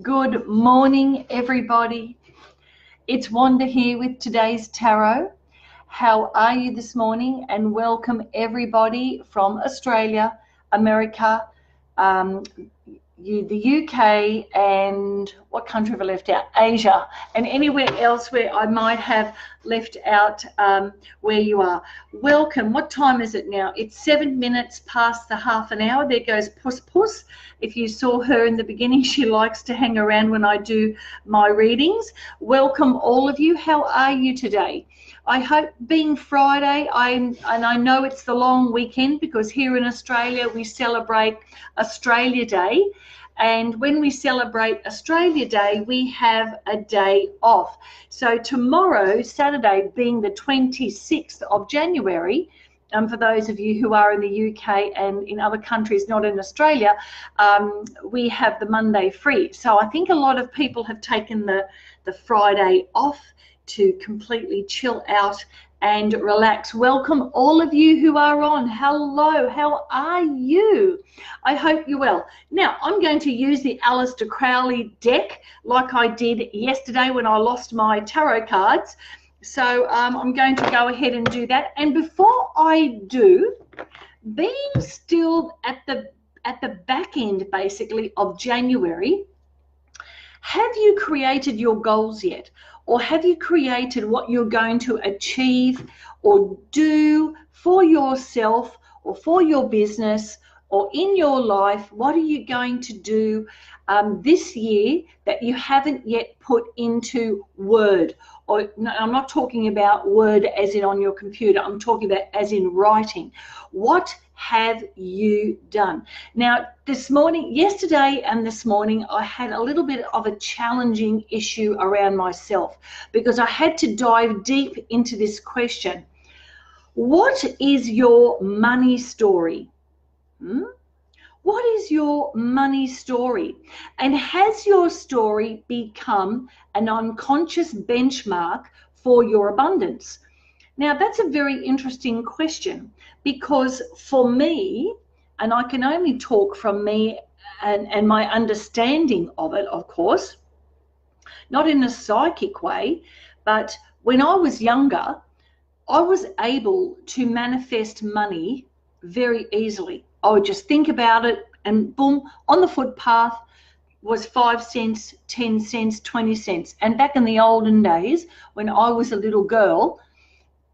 Good morning, everybody. It's Wanda here with today's tarot. How are you this morning? And welcome everybody from Australia, America, the UK, and what country have I left out? Asia, and anywhere else where I might have left out where you are. Welcome. What time is it now? It's 7 minutes past the half an hour. There goes Puss Puss. If you saw her in the beginning, she likes to hang around when I do my readings. Welcome all of you. How are you today? I hope, being Friday, and I know it's the long weekend because here in Australia we celebrate Australia Day, and when we celebrate Australia Day we have a day off. So tomorrow, Saturday, being the 26th of January, for those of you who are in the UK and in other countries, not in Australia, we have the Monday free. So I think a lot of people have taken the Friday off to completely chill out and relax. Welcome all of you who are on. Hello, how are you? I hope you're well. Now, I'm going to use the Aleister Crowley deck like I did yesterday when I lost my tarot cards. So I'm going to go ahead and do that. And before I do, being still at the back end, basically, of January, have you created your goals yet? Or have you created what you're going to achieve or do for yourself or for your business or in your life? What are you going to do this year that you haven't yet put into Word? Or no, I'm not talking about Word as in on your computer. I'm talking about as in writing. What have you done? Now, yesterday and this morning, I had a little bit of a challenging issue around myself because I had to dive deep into this question. What is your money story? What is your money story? And has your story become an unconscious benchmark for your abundance? Now, that's a very interesting question because for me, and I can only talk from me and my understanding of it, of course, not in a psychic way, but when I was younger, I was able to manifest money very easily. I would just think about it and boom, on the footpath was 5 cents, 10 cents, 20 cents. And back in the olden days, when I was a little girl,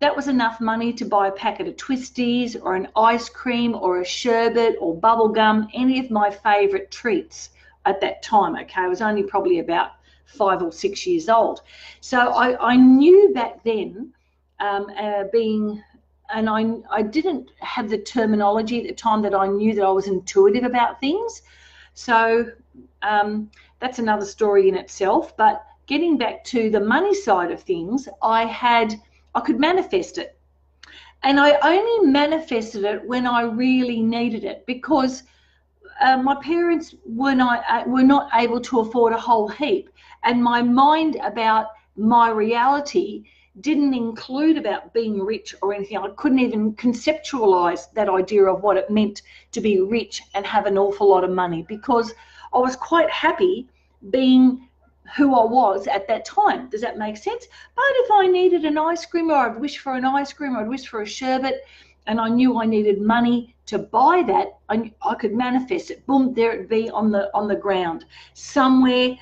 that was enough money to buy a packet of twisties or an ice cream or a sherbet or bubble gum, any of my favorite treats at that time. Okay, I was only probably about 5 or 6 years old. So I knew back then, and I didn't have the terminology at the time that I knew that I was intuitive about things. So that's another story in itself. But getting back to the money side of things, I could manifest it. And I only manifested it when I really needed it because my parents were not able to afford a whole heap. And my mind about my reality didn't include about being rich or anything. I couldn't even conceptualize that idea of what it meant to be rich and have an awful lot of money because I was quite happy being who I was at that time. Does that make sense? But if I needed an ice cream, or I'd wish for an ice cream, or I'd wish for a sherbet, and I knew I needed money to buy that, I could manifest it. Boom, there it'd be on the ground. Somewhere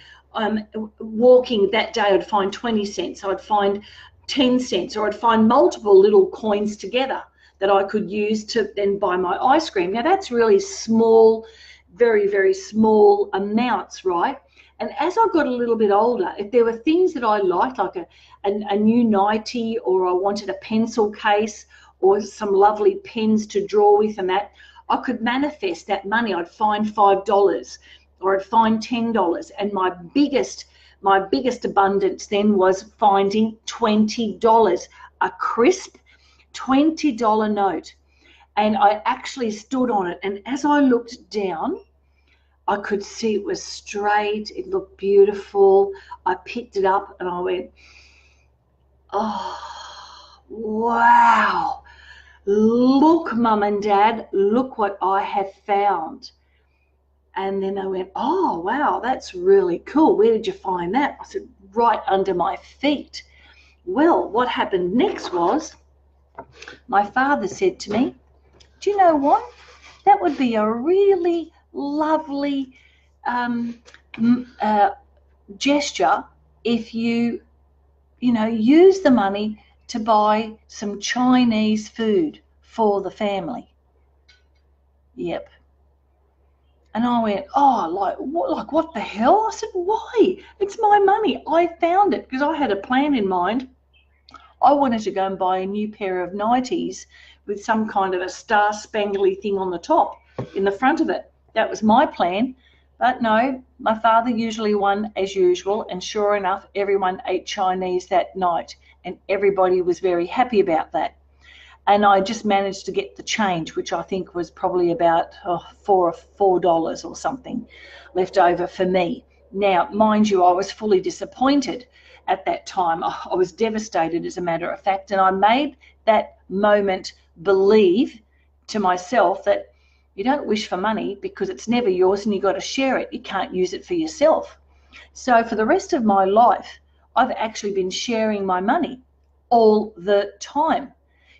walking that day, I'd find 20 cents, I'd find 10 cents, or I'd find multiple little coins together that I could use to then buy my ice cream. Now that's really small, very, very small amounts, right? And as I got a little bit older, if there were things that I liked, like a new nightie, or I wanted a pencil case or some lovely pens to draw with and that, I could manifest that money. I'd find $5 or I'd find $10. And my biggest abundance then was finding $20, a crisp $20 note. And I actually stood on it. And as I looked down, I could see it was straight. It looked beautiful. I picked it up and I went, oh, wow. Look, Mum and Dad, look what I have found. And then they went, oh, wow, that's really cool. Where did you find that? I said, right under my feet. Well, what happened next was my father said to me, do you know what? That would be a really lovely gesture if you use the money to buy some Chinese food for the family. Yep. And I went, oh, what the hell? I said, why? It's my money. I found it because I had a plan in mind. I wanted to go and buy a new pair of nighties with some kind of a star-spangly thing on the top in the front of it. That was my plan. But no, my father usually won as usual, and sure enough, everyone ate Chinese that night, and everybody was very happy about that. And I just managed to get the change, which I think was probably about $4 or something left over for me. Now, mind you, I was fully disappointed at that time. I was devastated, as a matter of fact, and I made that moment believe to myself that you don't wish for money because it's never yours and you've got to share it. You can't use it for yourself. So for the rest of my life, I've actually been sharing my money all the time.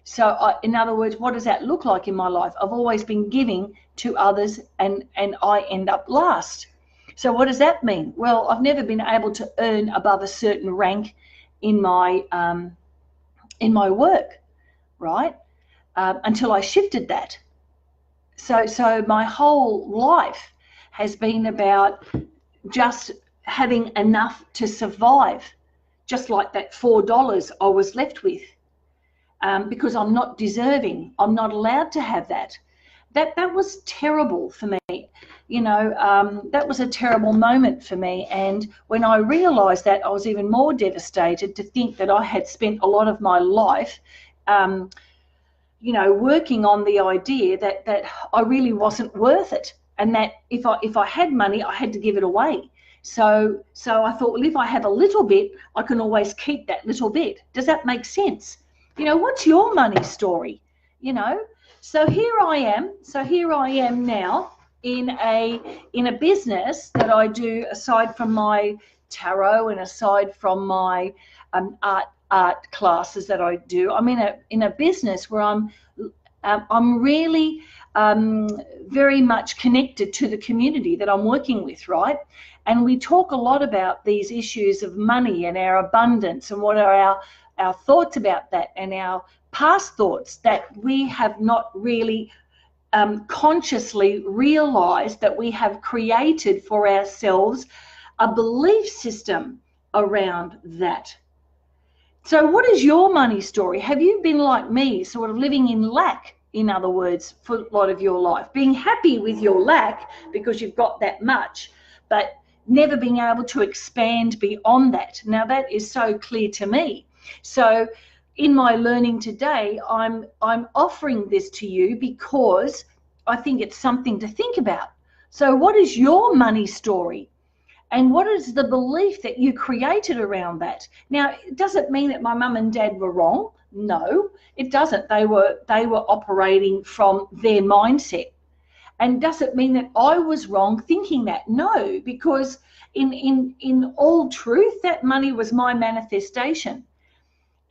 So in other words, what does that look like in my life? I've always been giving to others, and I end up last. So what does that mean? Well, I've never been able to earn above a certain rank in my work, right? Until I shifted that. So my whole life has been about just having enough to survive, just like that $4 I was left with. Because I'm not deserving. I'm not allowed to have that. That was terrible for me. That was a terrible moment for me. And when I realised that, I was even more devastated to think that I had spent a lot of my life, working on the idea that I really wasn't worth it, and that if I had money, I had to give it away. So I thought, well, if I have a little bit, I can always keep that little bit. Does that make sense? What's your money story? So here I am now in a business that I do, aside from my tarot and aside from my art classes that I do. I'm in a business where I'm really very much connected to the community that I'm working with, right? And we talk a lot about these issues of money and our abundance and what are our thoughts about that, and our past thoughts that we have not really consciously realized that we have created for ourselves a belief system around that. So what is your money story? Have you been like me, sort of living in lack, in other words, for a lot of your life, being happy with your lack because you've got that much, but never being able to expand beyond that? Now that is so clear to me. So in my learning today, I'm offering this to you because I think it's something to think about. So what is your money story? And what is the belief that you created around that? Now, does it mean that my mum and dad were wrong? No, it doesn't. They were operating from their mindset. And does it mean that I was wrong thinking that? No, because in all truth, that money was my manifestation.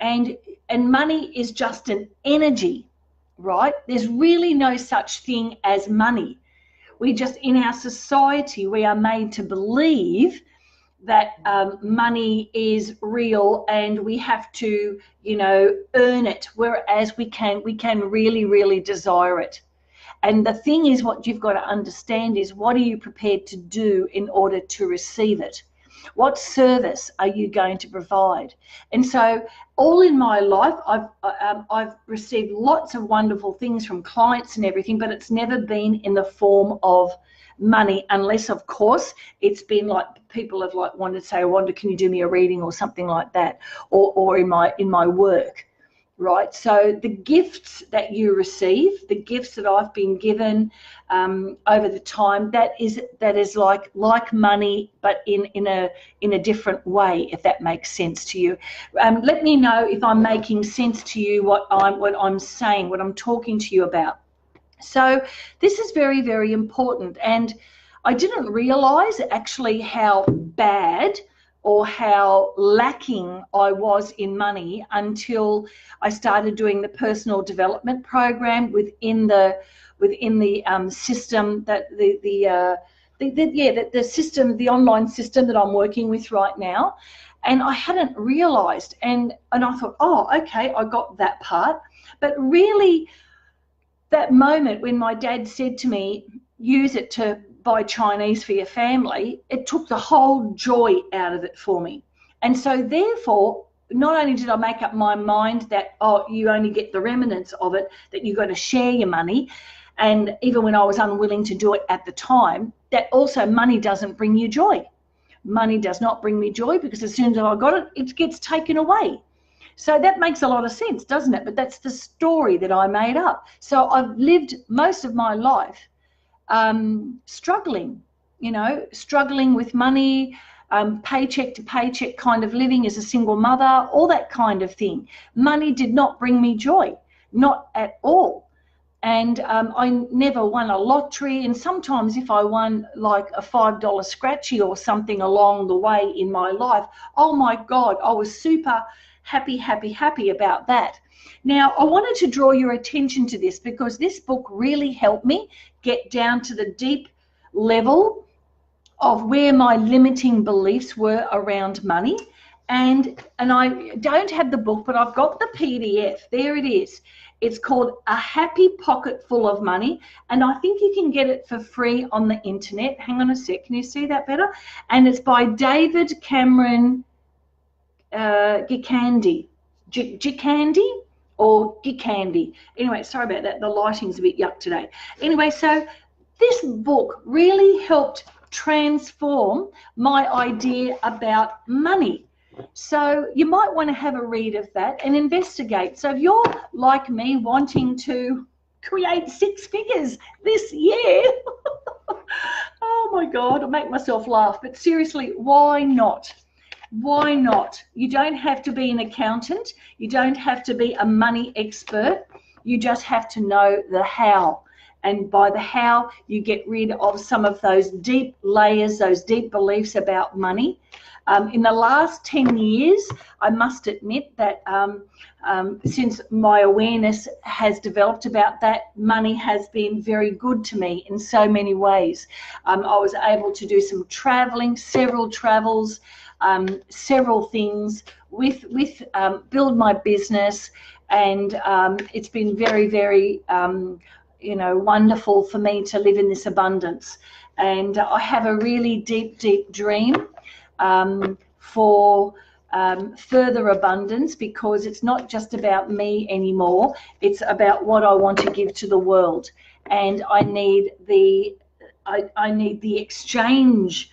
And money is just an energy, right? There's really no such thing as money. We just, in our society, we are made to believe that money is real and we have to, earn it, whereas we can really, really desire it. And the thing is, what you've got to understand is, what are you prepared to do in order to receive it? What service are you going to provide? And so all in my life, I've received lots of wonderful things from clients and everything, but it's never been in the form of money, unless, of course, it's been like people have wanted to say, Wanda, can you do me a reading or something like that, or in my work. Right, so the gifts that you receive, the gifts that I've been given over the time, that is like money, but in a different way, if that makes sense to you. Let me know if I'm making sense to you, what I'm saying, what I'm talking to you about. So this is very, very important, and I didn't realize actually how bad or how lacking I was in money until I started doing the personal development program within the system that the system, the online system that I'm working with right now. And I hadn't realized, and I thought, oh, okay, I got that part. But really, that moment when my dad said to me, use it to buy Chinese for your family, it took the whole joy out of it for me. And so therefore, not only did I make up my mind that, oh, you only get the remnants of it, that you've got to share your money, and even when I was unwilling to do it at the time, that also money doesn't bring you joy. Money does not bring me joy, because as soon as I got it, it gets taken away. So that makes a lot of sense, doesn't it? But that's the story that I made up. So I've lived most of my life struggling, struggling with money, paycheck to paycheck kind of living as a single mother, all that kind of thing. Money did not bring me joy, not at all. And I never won a lottery. And sometimes if I won like a $5 scratchy or something along the way in my life, oh my God, I was super happy about that. Now, I wanted to draw your attention to this because this book really helped me get down to the deep level of where my limiting beliefs were around money. And I don't have the book, but I've got the PDF. There it is. It's called A Happy Pocket Full of Money, and I think you can get it for free on the internet. Hang on a sec. Can you see that better? And it's by David Cameron Gikandi. Gikandi or Gikandi. Anyway, sorry about that. The lighting's a bit yuck today. Anyway, so this book really helped transform my idea about money. So you might want to have a read of that and investigate. So if you're like me, wanting to create 6 figures this year, oh my God, I'll make myself laugh. But seriously, why not? Why not? You don't have to be an accountant. You don't have to be a money expert. You just have to know the how. And by the how, you get rid of some of those deep layers, those deep beliefs about money. In the last 10 years, I must admit that since my awareness has developed about that, money has been very good to me in so many ways. I was able to do some traveling, several travels, several things with build my business, and it's been very, very wonderful for me to live in this abundance. And I have a really deep dream for further abundance, because it's not just about me anymore. It's about what I want to give to the world, and I need the exchange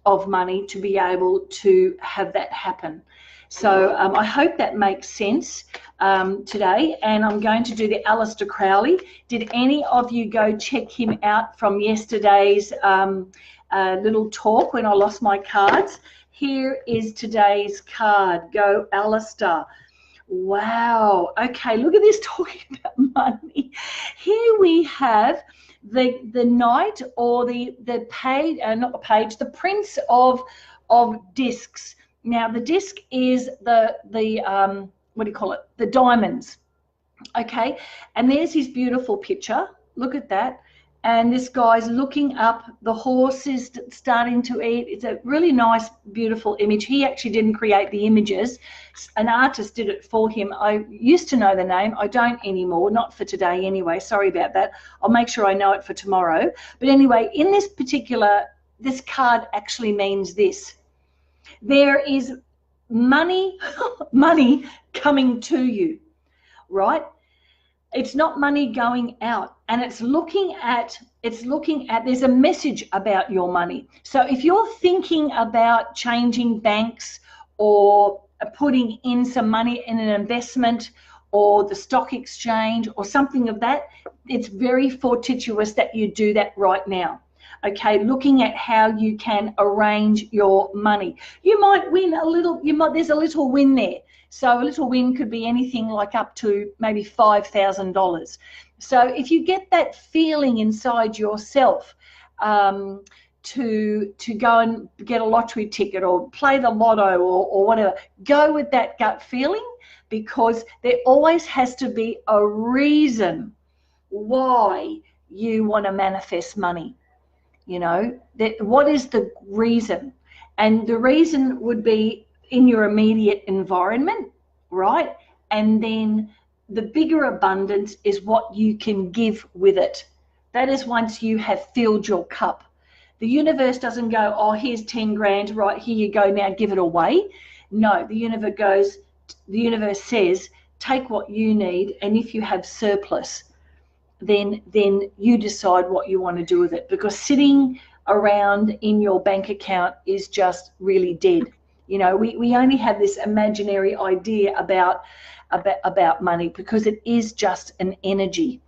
of money to be able to have that happen. So I hope that makes sense today. And I'm going to do the Aleister Crowley. Did any of you go check him out from yesterday's little talk when I lost my cards? Here is today's card. Go Aleister. Wow. Okay, look at this, talking about money. Here we have the knight, or the page, not the page, the prince of discs. Now the disc is the what do you call it? The diamonds. Okay, and there's his beautiful picture. Look at that. And this guy's looking up, the horse is starting to eat. It's a really nice, beautiful image. He actually didn't create the images. An artist did it for him. I used to know the name. I don't anymore, not for today anyway. Sorry about that. I'll make sure I know it for tomorrow. But anyway, in this card actually means this. There is money coming to you, right? It's not money going out, and it's looking at, there's a message about your money. So if you're thinking about changing banks or putting in some money in an investment or the stock exchange or something of that, it's very fortuitous that you do that right now. Okay, looking at how you can arrange your money. You might win a little, there's a little win there. So a little win could be anything like up to maybe $5,000. So if you get that feeling inside yourself to go and get a lottery ticket or play the lotto or whatever. Go with that gut feeling, because there always has to be a reason why you want to manifest money. You know, what is the reason? And the reason would be in your immediate environment, right? And then the bigger abundance is what you can give with it. That is once you have filled your cup. The universe doesn't go, oh, here's 10 grand, right, here you go, now give it away. No, the universe says, take what you need, and if you have surplus, then you decide what you want to do with it, because sitting around in your bank account is just really dead. You know, we only have this imaginary idea about money, because it is just an energy.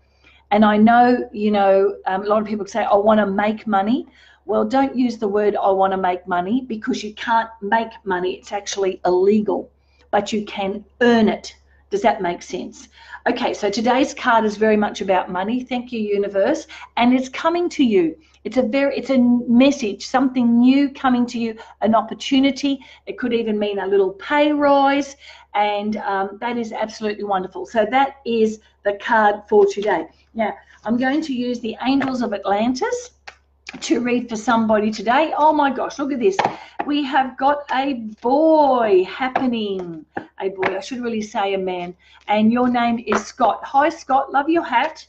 And I know, you know, a lot of people say, I want to make money. Well, don't use the word I want to make money, because you can't make money. It's actually illegal, but you can earn it. Does that make sense? Okay, so today's card is very much about money. Thank you, universe. And it's coming to you. It's a message, something new coming to you, an opportunity. It could even mean a little pay rise, and that is absolutely wonderful. So that is the card for today. Now, I'm going to use the Angels of Atlantis to read for somebody today. Oh my gosh, look at this. We have got a boy happening. A boy, I should really say a man. And your name is Scott. Hi, Scott. Love your hat.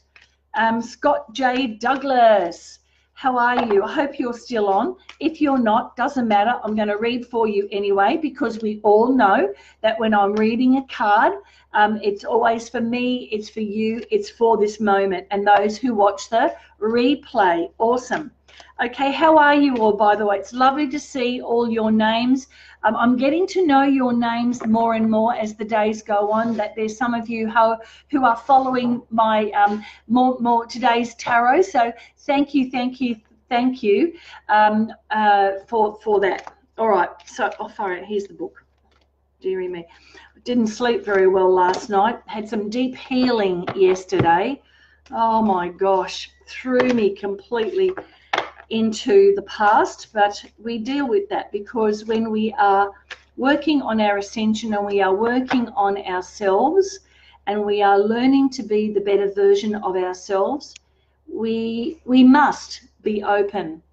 Scott J. Douglas. How are you? I hope you're still on. If you're not, doesn't matter. I'm going to read for you anyway, because we all know that when I'm reading a card, it's always for me, it's for you, it's for this moment. And those who watch the replay, awesome. Okay, how are you all, by the way? It's lovely to see all your names. I'm getting to know your names more and more as the days go on, that there's some of you who are following my more today's tarot. So thank you for that. All right, so sorry, here's the book. Dearie me. Didn't sleep very well last night. Had some deep healing yesterday. Oh my gosh, threw me completely into the past, but we deal with that, because when we are working on our ascension and we are working on ourselves and we are learning to be the better version of ourselves, we must be open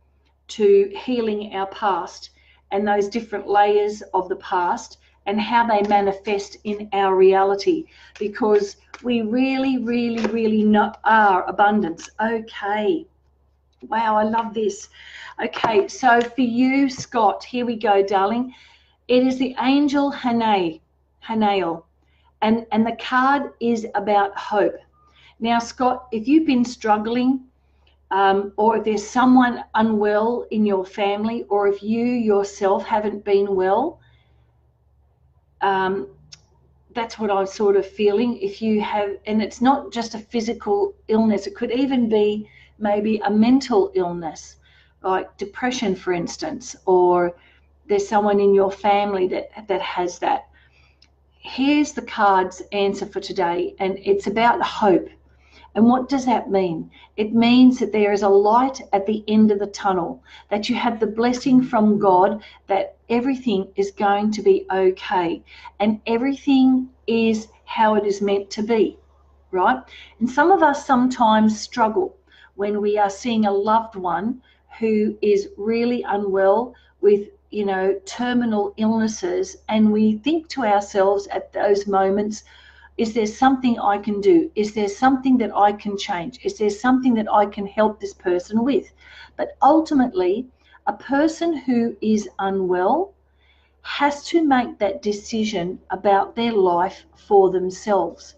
to healing our past and those different layers of the past and how they manifest in our reality, because we really know our abundance. Okay. Wow, I love this. Okay, so for you, Scott, here we go, darling. It is the angel Hanael, and the card is about hope. Now, Scott, if you've been struggling, or if there's someone unwell in your family, or if you yourself haven't been well, that's what I'm sort of feeling. If you have, and it's not just a physical illness, it could even be maybe a mental illness, like depression, for instance, or there's someone in your family that has that. Here's the card's answer for today, and it's about hope. And what does that mean? It means that there is a light at the end of the tunnel, that you have the blessing from God that everything is going to be okay, and everything is how it is meant to be, right? And some of us sometimes struggle when we are seeing a loved one who is really unwell with, you know, terminal illnesses, and we think to ourselves at those moments, is there something I can do? Is there something that I can change? Is there something that I can help this person with? But ultimately, a person who is unwell has to make that decision about their life for themselves.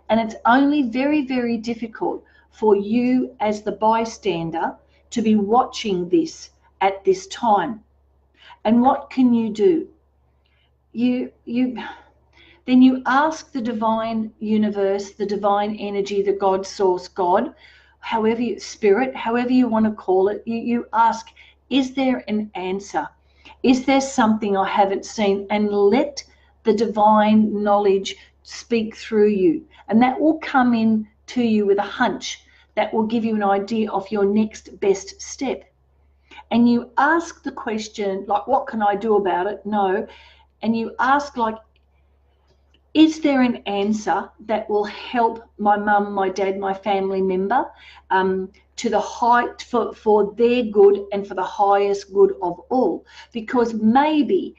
And it's only very difficult for you as the bystander to be watching this at this time. And what can you do? Then you ask the divine universe, the divine energy, the God source, God, however you, spirit, however you want to call it, you ask, is there an answer? Is there something I haven't seen? And let the divine knowledge speak through you. And that will come in to you with a hunch that will give you an idea of your next best step. and you ask the question, like, what can I do about it? No. And you ask, like, is there an answer that will help my mum, my dad, my family member to the height for their good and for the highest good of all? Because maybe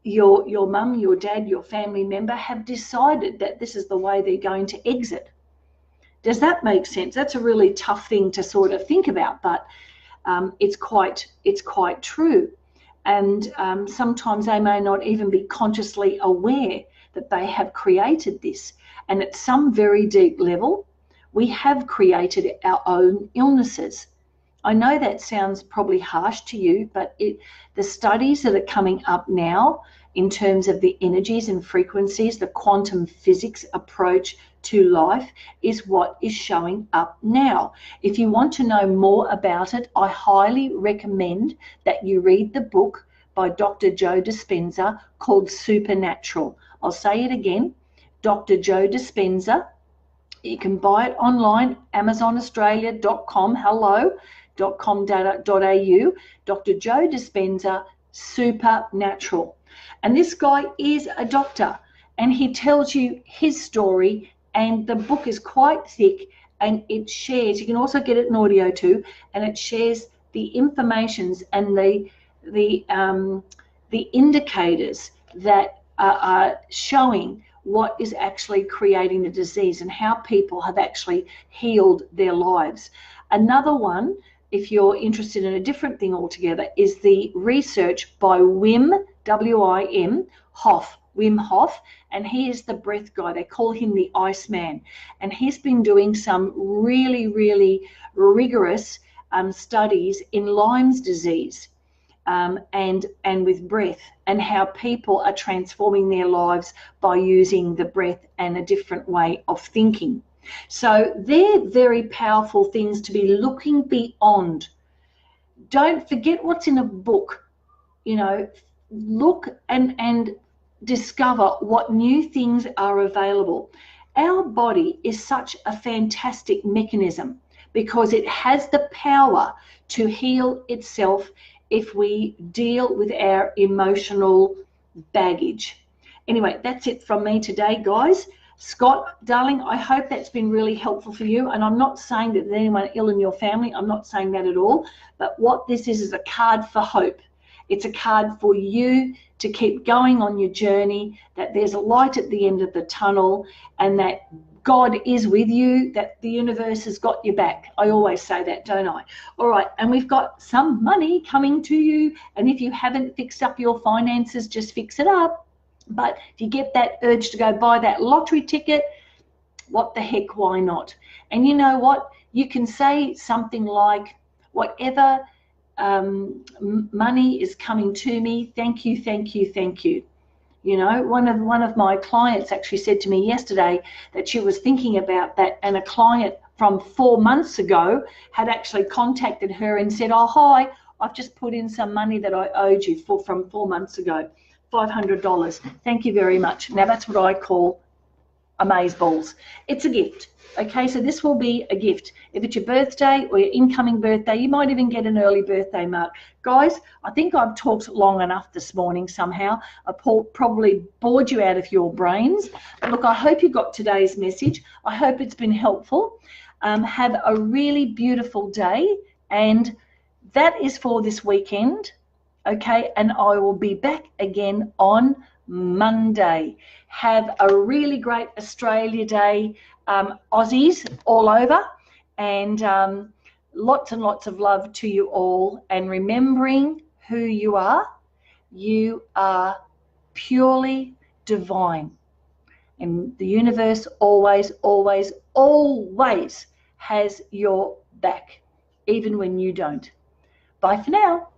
your mum, your dad, your family member have decided that this is the way they're going to exit. Does that make sense? That's a really tough thing to sort of think about, but it's quite true. And sometimes they may not even be consciously aware that they have created this. And at some very deep level, we have created our own illnesses. I know that sounds probably harsh to you, but the studies that are coming up now in terms of the energies and frequencies, the quantum physics approach to life is what is showing up now. If you want to know more about it, I highly recommend that you read the book by Dr. Joe Dispenza called Supernatural. I'll say it again, Dr. Joe Dispenza. You can buy it online, amazonaustralia.com, hello.com.au, Dr. Joe Dispenza, Supernatural. And this guy is a doctor, and he tells you his story, and the book is quite thick, and it shares, you can also get it in audio too, and it shares the informations and the indicators that are showing what is actually creating the disease and how people have actually healed their lives. Another one, if you're interested in a different thing altogether, is the research by Wim, W-I-M, Hof, Wim Hof, and he is the breath guy. They call him the Iceman, and he's been doing some really, really rigorous studies in Lyme's disease. And with breath, and how people are transforming their lives by using the breath and a different way of thinking. So they're very powerful things to be looking beyond. Don't forget what's in a book. You know, look and discover what new things are available. Our body is such a fantastic mechanism because it has the power to heal itself if we deal with our emotional baggage. Anyway, that's it from me today, guys. Scott, darling, I hope that's been really helpful for you. And I'm not saying that there's anyone ill in your family. I'm not saying that at all. But what this is a card for hope. It's a card for you to keep going on your journey, that there's a light at the end of the tunnel, and that God is with you, that the universe has got your back. I always say that, don't I? All right, and we've got some money coming to you, and if you haven't fixed up your finances, just fix it up. But if you get that urge to go buy that lottery ticket, what the heck, why not? And you know what? You can say something like, whatever money is coming to me, thank you, thank you, thank you. You know, one of my clients actually said to me yesterday that she was thinking about that, and a client from 4 months ago had actually contacted her and said, oh, hi, I've just put in some money that I owed you from 4 months ago, $500. Thank you very much. Now, that's what I call amazeballs. It's a gift. Okay, so this will be a gift. If it's your birthday or your incoming birthday, you might even get an early birthday mark. Guys, I think I've talked long enough this morning somehow. I probably bored you out of your brains. But look, I hope you got today's message. I hope it's been helpful. Have a really beautiful day. And that is for this weekend. Okay, and I will be back again on Monday. Have a really great Australia Day, Aussies all over, and lots and lots of love to you all. And remembering who you are purely divine, and the universe always, always, always has your back, even when you don't. Bye for now.